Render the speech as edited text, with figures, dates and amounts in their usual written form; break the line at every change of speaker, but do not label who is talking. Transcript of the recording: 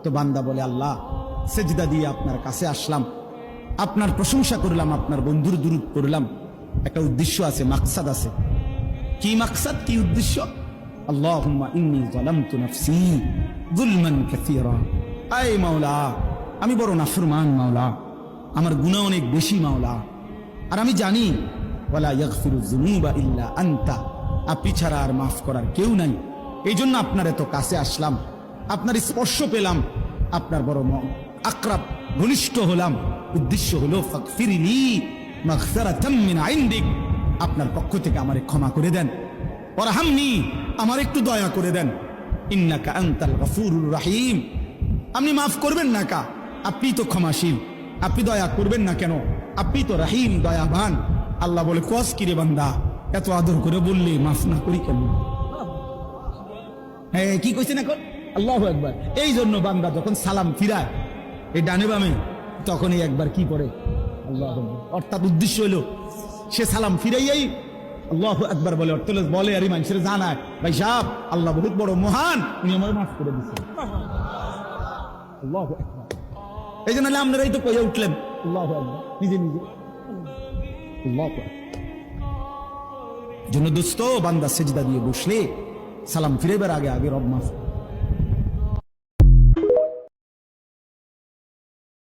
তো বান্দা বলে, আল্লাহ সেজদা দিয়ে আপনার কাছে আসলাম, আপনার প্রশংসা করলাম, আপনার বন্ধুর দুরূদ করলাম। একটা উদ্দেশ্য আছে, মাকসাদ আছে। কি মাকসাদ, কি উদ্দেশ্য? আল্লাহুম্মা ইন্নী যালামতু নাফসি যুলমান কাসীরা। আয় মাওলা, আমি বড় নাফরমান মাওলা, আমার গুনাহ অনেক বেশি মাওলা, আর আমি জানি ওয়ালা ইয়াগফিরুয যুনুবা ইল্লা আনতা, আপনি ছাড়া আর মাফ করার কেউ নাই। এই জন্য আপনার এত কাছে আসলাম, আপনার স্পর্শ পেলাম, আপনার বড় আকরাব ঘনিষ্ঠ হলাম। উদ্দেশ্য হলো ফাগফিরলি মাগফিরাতাম মিন ইনদিক, আপনার পক্ষ থেকে আমারে ক্ষমা করে দেন। ওয়ারহামনি, আমার একটু দয়া করে দেন। ইন্নাকা আনতাল গফুরুর রহিম, আপনি মাফ করবেন না কা? আপনি তো ক্ষমাশীল, আপনি দয়া করবেন না কেন? আপনি তো রহিম, দয়াবান। আল্লাহ বলে, কস কিরে বান্দা, এত আদর করে বললে মাফ না করি কেন? হ্যাঁ, কি কইছেন এখন? আল্লাহু আকবার। এই জন্য বান্দা যখন সালাম ফিরায় এই ডানে বামে, তখনই একবার কি পড়ে? আল্লাহু আকবার। অর্থাৎ উদ্দেশ্য হলো সে সালাম ফিরাইয়াই আল্লাহু আকবার বলে। অর্থ বলে আর মানুষের জানায়, ভাই সাহেব আল্লাহ বহুত বড় মহান, উনি আমার মাফ করে দিচ্ছেন। আল্লাহু আকবার। এই জন্য আপনারাই তো কইয়া উঠলেন আল্লাহু আকবার নিজে নিজে। আল্লাহু আকবার। জন্য দোস্ত, বান্দা সেজদা দিয়ে বসলে সালাম ফিরাইবার আগে আগে রব মাফ